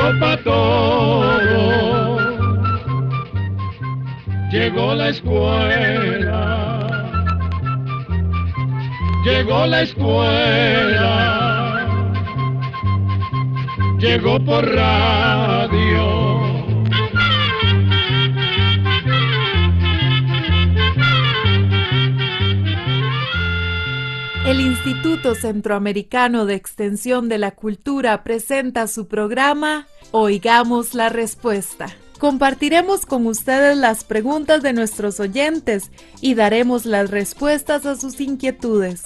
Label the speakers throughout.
Speaker 1: llegó pa' todo, llegó la escuela, llegó la escuela, llegó por radio.
Speaker 2: El Instituto Centroamericano de Extensión de la Cultura presenta su programa Oigamos la Respuesta. Compartiremos con ustedes las preguntas de nuestros oyentes y daremos las respuestas a sus inquietudes.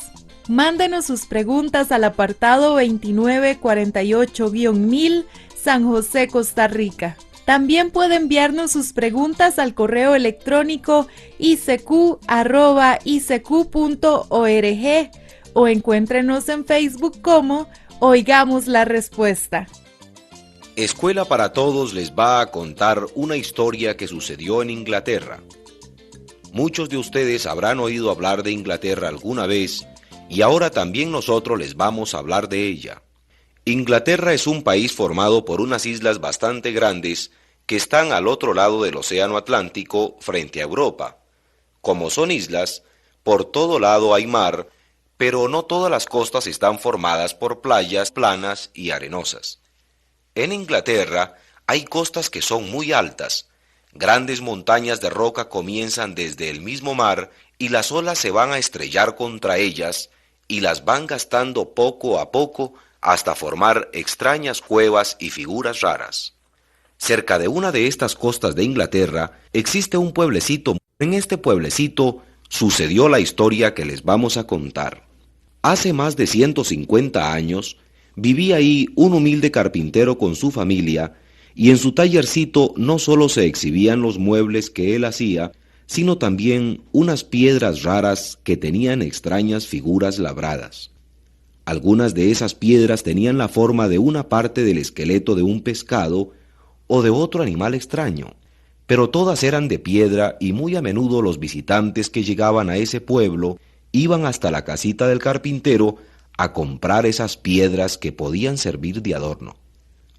Speaker 2: Mándenos sus preguntas al apartado 2948-1000, San José, Costa Rica. También puede enviarnos sus preguntas al correo electrónico icq@icq.org o encuéntrenos en Facebook como Oigamos la Respuesta.
Speaker 3: Escuela para Todos les va a contar una historia que sucedió en Inglaterra. Muchos de ustedes habrán oído hablar de Inglaterra alguna vez y ahora también nosotros les vamos a hablar de ella. Inglaterra es un país formado por unas islas bastante grandes que están al otro lado del Océano Atlántico frente a Europa. Como son islas, por todo lado hay mar, pero no todas las costas están formadas por playas planas y arenosas. En Inglaterra hay costas que son muy altas. Grandes montañas de roca comienzan desde el mismo mar y las olas se van a estrellar contra ellas y las van gastando poco a poco hasta formar extrañas cuevas y figuras raras. Cerca de una de estas costas de Inglaterra existe un pueblecito. En este pueblecito sucedió la historia que les vamos a contar. Hace más de 150 años, vivía ahí un humilde carpintero con su familia, y en su tallercito no solo se exhibían los muebles que él hacía, sino también unas piedras raras que tenían extrañas figuras labradas. Algunas de esas piedras tenían la forma de una parte del esqueleto de un pescado o de otro animal extraño, pero todas eran de piedra y muy a menudo los visitantes que llegaban a ese pueblo iban hasta la casita del carpintero a comprar esas piedras que podían servir de adorno.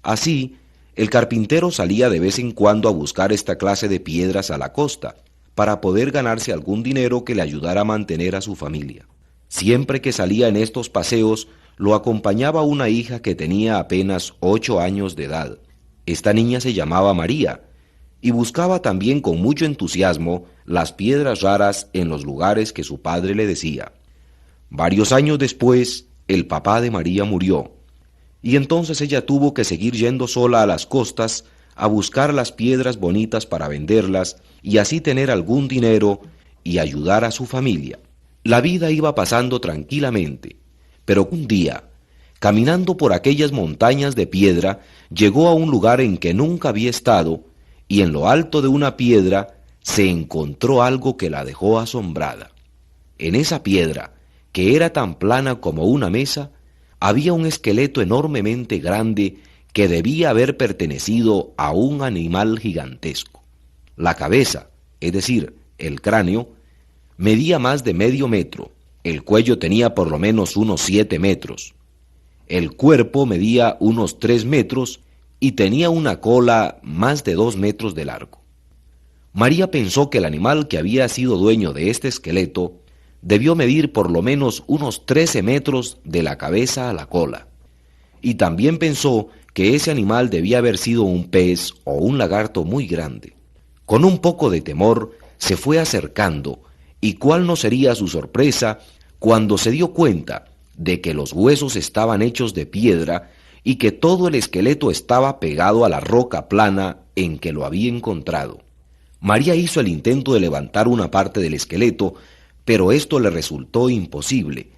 Speaker 3: Así, el carpintero salía de vez en cuando a buscar esta clase de piedras a la costa, para poder ganarse algún dinero que le ayudara a mantener a su familia. Siempre que salía en estos paseos, lo acompañaba una hija que tenía apenas 8 años de edad. Esta niña se llamaba María, y buscaba también con mucho entusiasmo las piedras raras en los lugares que su padre le decía. Varios años después, el papá de María murió, y entonces ella tuvo que seguir yendo sola a las costas a buscar las piedras bonitas para venderlas y así tener algún dinero y ayudar a su familia. La vida iba pasando tranquilamente, pero un día, caminando por aquellas montañas de piedra, llegó a un lugar en que nunca había estado, y en lo alto de una piedra se encontró algo que la dejó asombrada. En esa piedra, que era tan plana como una mesa, había un esqueleto enormemente grande que debía haber pertenecido a un animal gigantesco. La cabeza, es decir, el cráneo, medía más de medio metro, el cuello tenía por lo menos unos 7 metros, el cuerpo medía unos 3 metros y tenía una cola más de 2 metros de largo. María pensó que el animal que había sido dueño de este esqueleto debió medir por lo menos unos 13 metros de la cabeza a la cola, y también pensó que ese animal debía haber sido un pez o un lagarto muy grande. Con un poco de temor se fue acercando, y cuál no sería su sorpresa cuando se dio cuenta de que los huesos estaban hechos de piedra y que todo el esqueleto estaba pegado a la roca plana en que lo había encontrado. María hizo el intento de levantar una parte del esqueleto, pero esto le resultó imposible,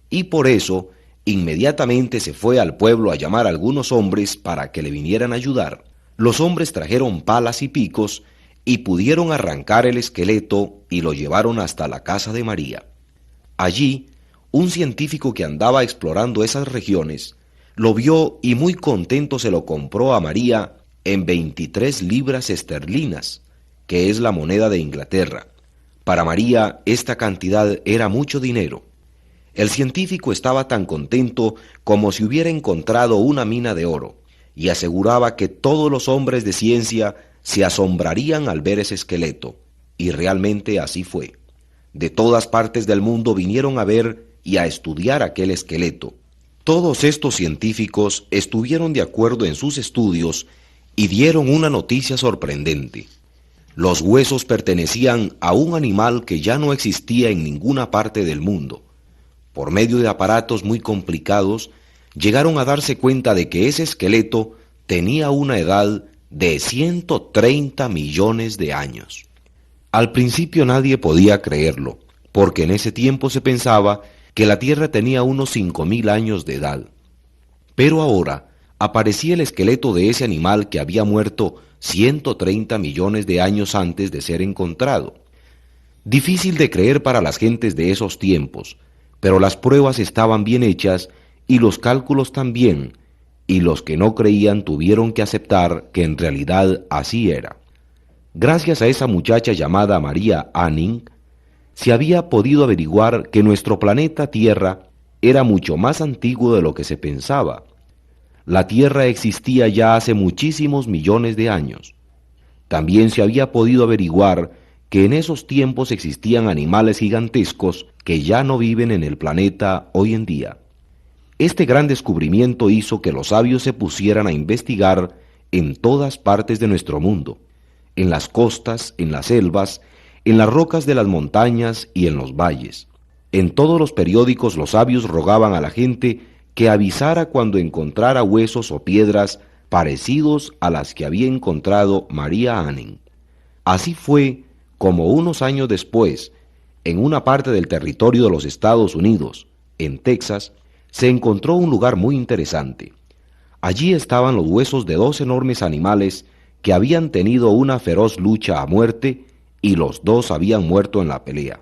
Speaker 3: y por eso inmediatamente se fue al pueblo a llamar a algunos hombres para que le vinieran a ayudar. Los hombres trajeron palas y picos y pudieron arrancar el esqueleto y lo llevaron hasta la casa de María. Allí, un científico que andaba explorando esas regiones lo vio y muy contento se lo compró a María en 23 libras esterlinas, que es la moneda de Inglaterra. Para María esta cantidad era mucho dinero. El científico estaba tan contento como si hubiera encontrado una mina de oro, y aseguraba que todos los hombres de ciencia se asombrarían al ver ese esqueleto, y realmente así fue. De todas partes del mundo vinieron a ver y a estudiar aquel esqueleto. Todos estos científicos estuvieron de acuerdo en sus estudios y dieron una noticia sorprendente. Los huesos pertenecían a un animal que ya no existía en ninguna parte del mundo. Por medio de aparatos muy complicados, llegaron a darse cuenta de que ese esqueleto tenía una edad de 130 millones de años. Al principio nadie podía creerlo, porque en ese tiempo se pensaba que la Tierra tenía unos 5.000 años de edad. Pero ahora aparecía el esqueleto de ese animal que había muerto 130 millones de años antes de ser encontrado. Difícil de creer para las gentes de esos tiempos, pero las pruebas estaban bien hechas y los cálculos también, y los que no creían tuvieron que aceptar que en realidad así era. Gracias a esa muchacha llamada María Anning, se había podido averiguar que nuestro planeta Tierra era mucho más antiguo de lo que se pensaba. La Tierra existía ya hace muchísimos millones de años. También se había podido averiguar que en esos tiempos existían animales gigantescos que ya no viven en el planeta hoy en día. Este gran descubrimiento hizo que los sabios se pusieran a investigar en todas partes de nuestro mundo, en las costas, en las selvas, en las rocas de las montañas y en los valles. En todos los periódicos los sabios rogaban a la gente que avisara cuando encontrara huesos o piedras parecidos a las que había encontrado María Anning. Así fue como unos años después, en una parte del territorio de los Estados Unidos, en Texas, se encontró un lugar muy interesante. Allí estaban los huesos de 2 enormes animales que habían tenido una feroz lucha a muerte y los 2 habían muerto en la pelea.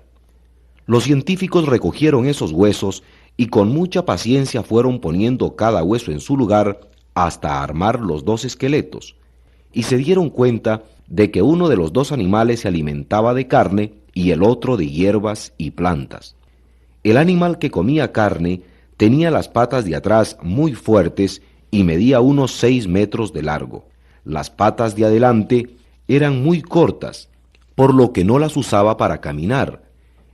Speaker 3: Los científicos recogieron esos huesos y con mucha paciencia fueron poniendo cada hueso en su lugar hasta armar los 2 esqueletos, y se dieron cuenta de que uno de los 2 animales se alimentaba de carne y el otro de hierbas y plantas. El animal que comía carne tenía las patas de atrás muy fuertes y medía unos 6 metros de largo. Las patas de adelante eran muy cortas, por lo que no las usaba para caminar,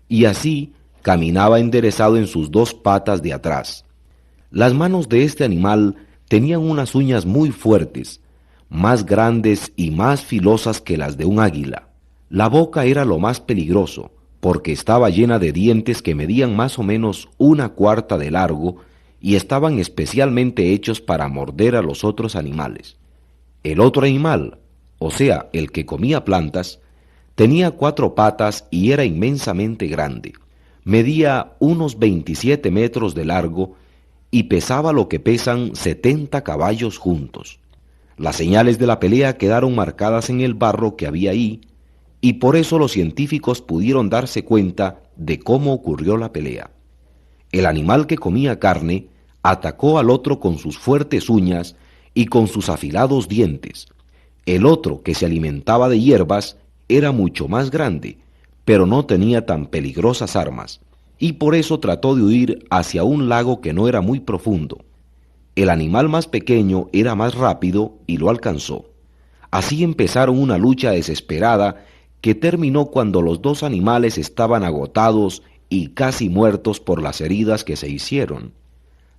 Speaker 3: y así caminaba enderezado en sus 2 patas de atrás. Las manos de este animal tenían unas uñas muy fuertes, más grandes y más filosas que las de un águila. La boca era lo más peligroso, porque estaba llena de dientes que medían más o menos 1/4 de largo y estaban especialmente hechos para morder a los otros animales. El otro animal, o sea, el que comía plantas, tenía 4 patas y era inmensamente grande. Medía unos 27 metros de largo y pesaba lo que pesan 70 caballos juntos. Las señales de la pelea quedaron marcadas en el barro que había ahí, y por eso los científicos pudieron darse cuenta de cómo ocurrió la pelea. El animal que comía carne atacó al otro con sus fuertes uñas y con sus afilados dientes. El otro, que se alimentaba de hierbas, era mucho más grande, pero no tenía tan peligrosas armas, y por eso trató de huir hacia un lago que no era muy profundo. El animal más pequeño era más rápido y lo alcanzó. Así empezaron una lucha desesperada que terminó cuando los 2 animales estaban agotados y casi muertos por las heridas que se hicieron.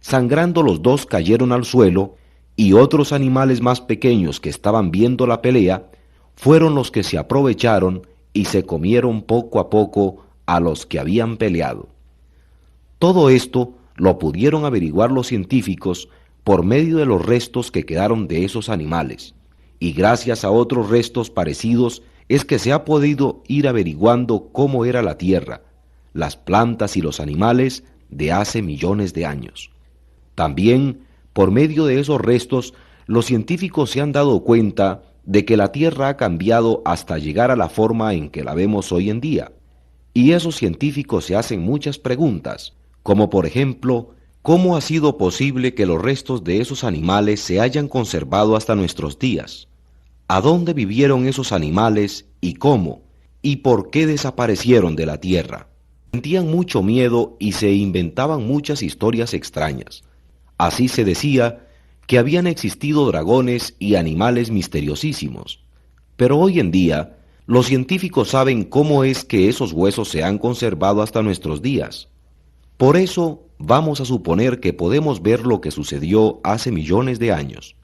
Speaker 3: Sangrando los 2 cayeron al suelo, y otros animales más pequeños que estaban viendo la pelea fueron los que se aprovecharon y se comieron poco a poco a los que habían peleado. Todo esto lo pudieron averiguar los científicos por medio de los restos que quedaron de esos animales, y gracias a otros restos parecidos es que se ha podido ir averiguando cómo era la Tierra, las plantas y los animales de hace millones de años. También, por medio de esos restos, los científicos se han dado cuenta de que la Tierra ha cambiado hasta llegar a la forma en que la vemos hoy en día. Y esos científicos se hacen muchas preguntas, como por ejemplo, ¿cómo ha sido posible que los restos de esos animales se hayan conservado hasta nuestros días? ¿A dónde vivieron esos animales y cómo? ¿Y por qué desaparecieron de la Tierra? Sentían mucho miedo y se inventaban muchas historias extrañas. Así se decía que habían existido dragones y animales misteriosísimos. Pero hoy en día, los científicos saben cómo es que esos huesos se han conservado hasta nuestros días. Por eso, vamos a suponer que podemos ver lo que sucedió hace millones de años.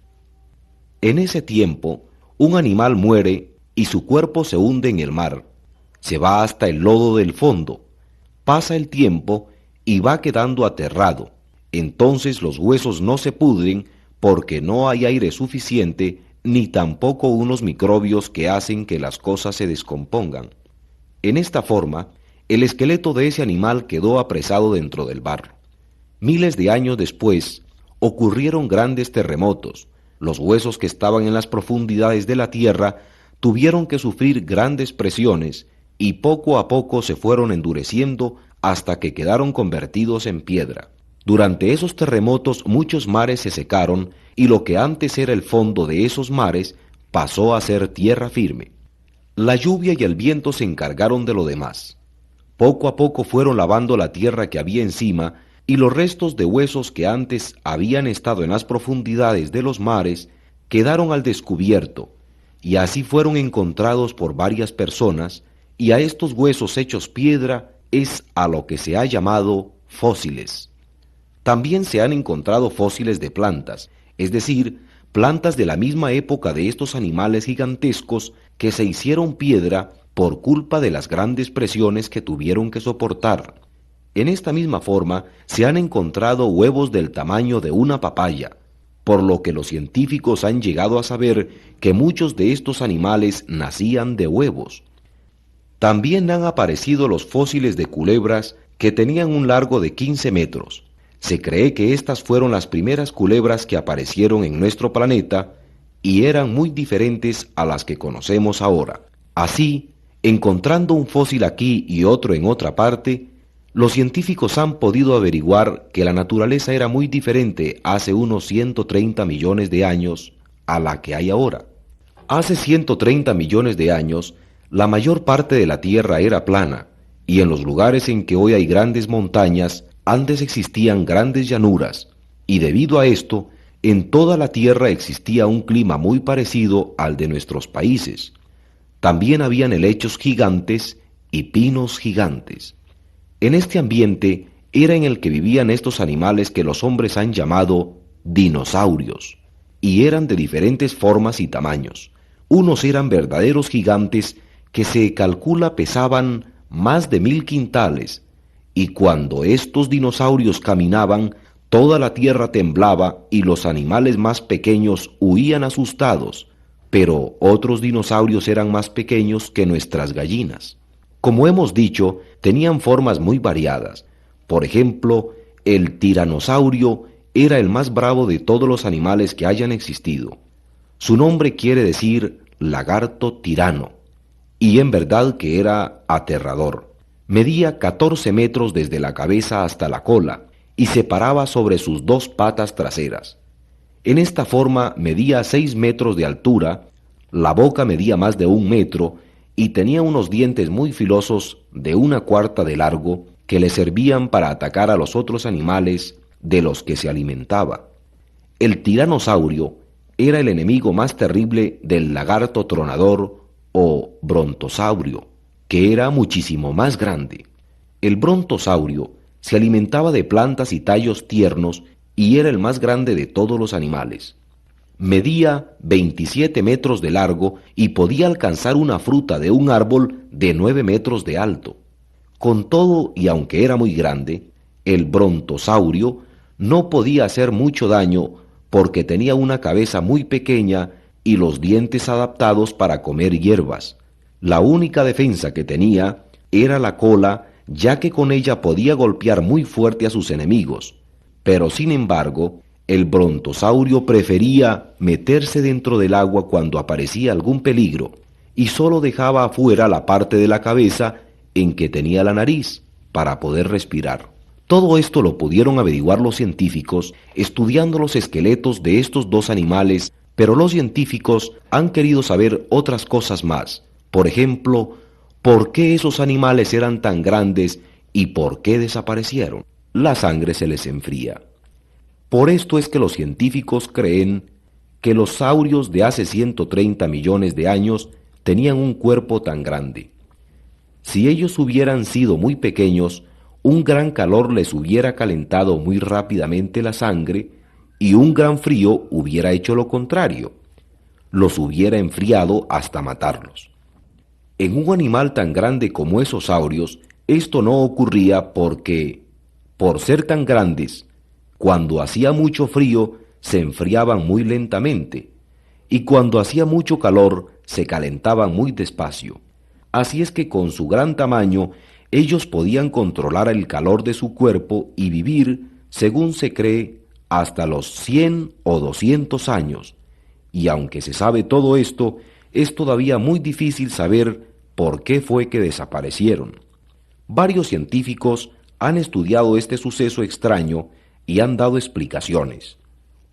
Speaker 3: En ese tiempo, un animal muere y su cuerpo se hunde en el mar. Se va hasta el lodo del fondo. Pasa el tiempo y va quedando aterrado. Entonces los huesos no se pudren porque no hay aire suficiente ni tampoco unos microbios que hacen que las cosas se descompongan. En esta forma, el esqueleto de ese animal quedó apresado dentro del barro. Miles de años después, ocurrieron grandes terremotos. Los huesos que estaban en las profundidades de la tierra tuvieron que sufrir grandes presiones y poco a poco se fueron endureciendo hasta que quedaron convertidos en piedra. Durante esos terremotos muchos mares se secaron y lo que antes era el fondo de esos mares pasó a ser tierra firme. La lluvia y el viento se encargaron de lo demás. Poco a poco fueron lavando la tierra que había encima y los restos de huesos que antes habían estado en las profundidades de los mares quedaron al descubierto y así fueron encontrados por varias personas y a estos huesos hechos piedra es a lo que se ha llamado fósiles. También se han encontrado fósiles de plantas, es decir, plantas de la misma época de estos animales gigantescos que se hicieron piedra por culpa de las grandes presiones que tuvieron que soportar. En esta misma forma se han encontrado huevos del tamaño de una papaya, por lo que los científicos han llegado a saber que muchos de estos animales nacían de huevos. También han aparecido los fósiles de culebras que tenían un largo de 15 metros. Se cree que estas fueron las primeras culebras que aparecieron en nuestro planeta y eran muy diferentes a las que conocemos ahora. Así, encontrando un fósil aquí y otro en otra parte, los científicos han podido averiguar que la naturaleza era muy diferente hace unos 130 millones de años a la que hay ahora. Hace 130 millones de años, la mayor parte de la Tierra era plana, y en los lugares en que hoy hay grandes montañas, antes existían grandes llanuras, y debido a esto, en toda la Tierra existía un clima muy parecido al de nuestros países. También habían helechos gigantes y pinos gigantes. En este ambiente era en el que vivían estos animales que los hombres han llamado dinosaurios, y eran de diferentes formas y tamaños. Unos eran verdaderos gigantes que se calcula pesaban más de 1000 quintales, y cuando estos dinosaurios caminaban, toda la tierra temblaba y los animales más pequeños huían asustados, pero otros dinosaurios eran más pequeños que nuestras gallinas. Como hemos dicho, tenían formas muy variadas. Por ejemplo, el tiranosaurio era el más bravo de todos los animales que hayan existido. Su nombre quiere decir lagarto tirano, y en verdad que era aterrador. Medía 14 metros desde la cabeza hasta la cola y se paraba sobre sus 2 patas traseras. En esta forma medía 6 metros de altura, la boca medía más de 1 metro y tenía unos dientes muy filosos de 1/4 de largo que le servían para atacar a los otros animales de los que se alimentaba. El tiranosaurio era el enemigo más terrible del lagarto tronador o brontosaurio, que era muchísimo más grande. El brontosaurio se alimentaba de plantas y tallos tiernos y era el más grande de todos los animales. Medía 27 metros de largo y podía alcanzar una fruta de un árbol de 9 metros de alto. Con todo, y aunque era muy grande, el brontosaurio no podía hacer mucho daño porque tenía una cabeza muy pequeña y los dientes adaptados para comer hierbas. La única defensa que tenía era la cola, ya que con ella podía golpear muy fuerte a sus enemigos. Pero sin embargo, el brontosaurio prefería meterse dentro del agua cuando aparecía algún peligro y solo dejaba afuera la parte de la cabeza en que tenía la nariz para poder respirar. Todo esto lo pudieron averiguar los científicos estudiando los esqueletos de estos 2 animales, pero los científicos han querido saber otras cosas más. Por ejemplo, ¿por qué esos animales eran tan grandes y por qué desaparecieron? La sangre se les enfría. Por esto es que los científicos creen que los saurios de hace 130 millones de años tenían un cuerpo tan grande. Si ellos hubieran sido muy pequeños, un gran calor les hubiera calentado muy rápidamente la sangre y un gran frío hubiera hecho lo contrario, los hubiera enfriado hasta matarlos. En un animal tan grande como esos saurios, esto no ocurría porque, por ser tan grandes, cuando hacía mucho frío se enfriaban muy lentamente y cuando hacía mucho calor se calentaban muy despacio. Así es que con su gran tamaño ellos podían controlar el calor de su cuerpo y vivir, según se cree, hasta los 100 o 200 años. Y aunque se sabe todo esto, es todavía muy difícil saber por qué fue que desaparecieron. Varios científicos han estudiado este suceso extraño y han dado explicaciones.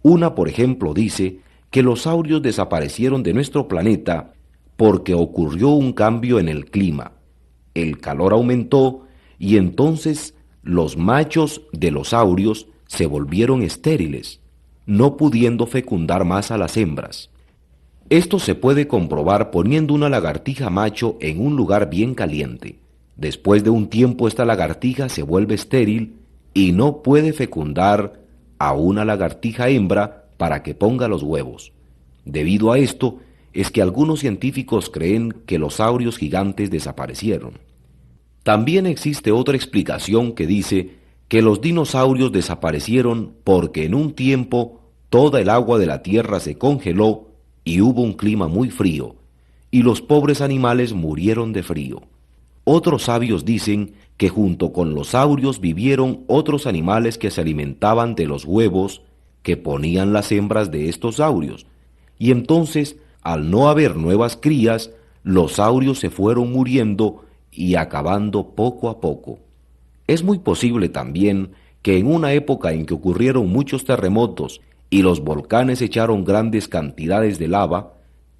Speaker 3: Una, por ejemplo, dice que los saurios desaparecieron de nuestro planeta porque ocurrió un cambio en el clima. El calor aumentó y entonces los machos de los saurios se volvieron estériles, no pudiendo fecundar más a las hembras. Esto se puede comprobar poniendo una lagartija macho en un lugar bien caliente. Después de un tiempo esta lagartija se vuelve estéril y no puede fecundar a una lagartija hembra para que ponga los huevos. Debido a esto, es que algunos científicos creen que los saurios gigantes desaparecieron. También existe otra explicación que dice que los dinosaurios desaparecieron porque en un tiempo toda el agua de la tierra se congeló y hubo un clima muy frío, y los pobres animales murieron de frío. Otros sabios dicen que junto con los saurios vivieron otros animales que se alimentaban de los huevos que ponían las hembras de estos saurios, y entonces, al no haber nuevas crías, los saurios se fueron muriendo y acabando poco a poco. Es muy posible también que en una época en que ocurrieron muchos terremotos y los volcanes echaron grandes cantidades de lava,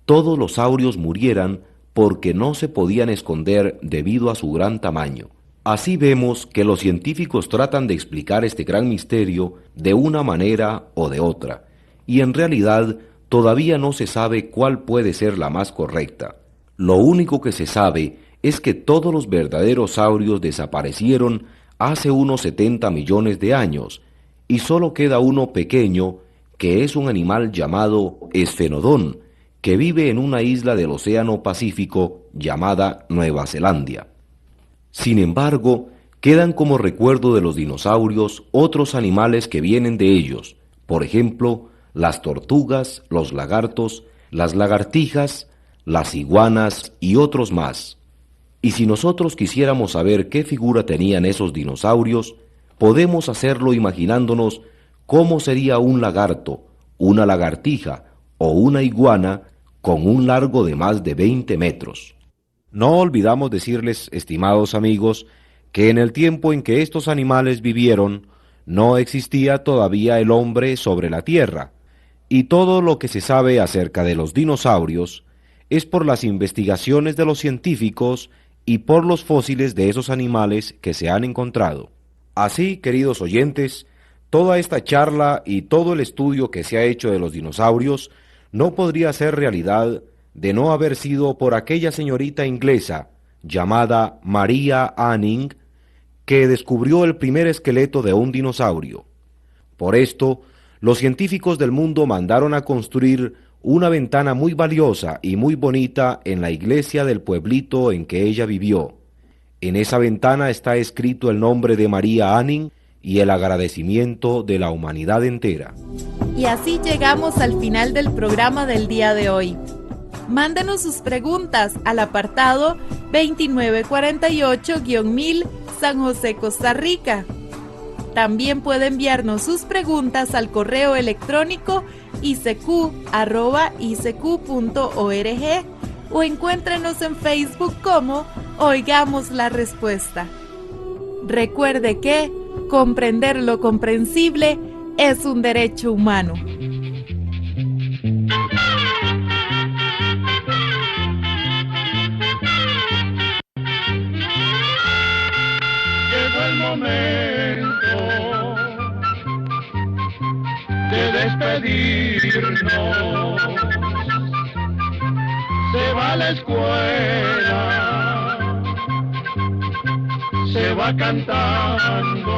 Speaker 3: todos los saurios murieran porque no se podían esconder debido a su gran tamaño. Así vemos que los científicos tratan de explicar este gran misterio de una manera o de otra, y en realidad todavía no se sabe cuál puede ser la más correcta. Lo único que se sabe es que todos los verdaderos saurios desaparecieron hace unos 70 millones de años, y solo queda uno pequeño, que es un animal llamado esfenodón, que vive en una isla del Océano Pacífico llamada Nueva Zelanda. Sin embargo, quedan como recuerdo de los dinosaurios otros animales que vienen de ellos, por ejemplo, las tortugas, los lagartos, las lagartijas, las iguanas y otros más. Y si nosotros quisiéramos saber qué figura tenían esos dinosaurios, podemos hacerlo imaginándonos cómo sería un lagarto, una lagartija o una iguana con un largo de más de 20 metros. No olvidamos decirles, estimados amigos, que en el tiempo en que estos animales vivieron, no existía todavía el hombre sobre la tierra, y todo lo que se sabe acerca de los dinosaurios es por las investigaciones de los científicos y por los fósiles de esos animales que se han encontrado. Así, queridos oyentes, toda esta charla y todo el estudio que se ha hecho de los dinosaurios no podría ser realidad de no haber sido por aquella señorita inglesa llamada Maria Anning, que descubrió el primer esqueleto de un dinosaurio. Por esto, los científicos del mundo mandaron a construir una ventana muy valiosa y muy bonita en la iglesia del pueblito en que ella vivió. En esa ventana está escrito el nombre de Maria Anning y el agradecimiento de la humanidad entera.
Speaker 2: Y así llegamos al final del programa del día de hoy. Mándenos sus preguntas al apartado 2948-1000 San José, Costa Rica. También puede enviarnos sus preguntas al correo electrónico icq@icq.org o encuéntrenos en Facebook como Oigamos la Respuesta. Recuerde que comprender lo comprensible es un derecho humano.
Speaker 1: Llegó el momento despedirnos. Se va a la escuela, se va cantando.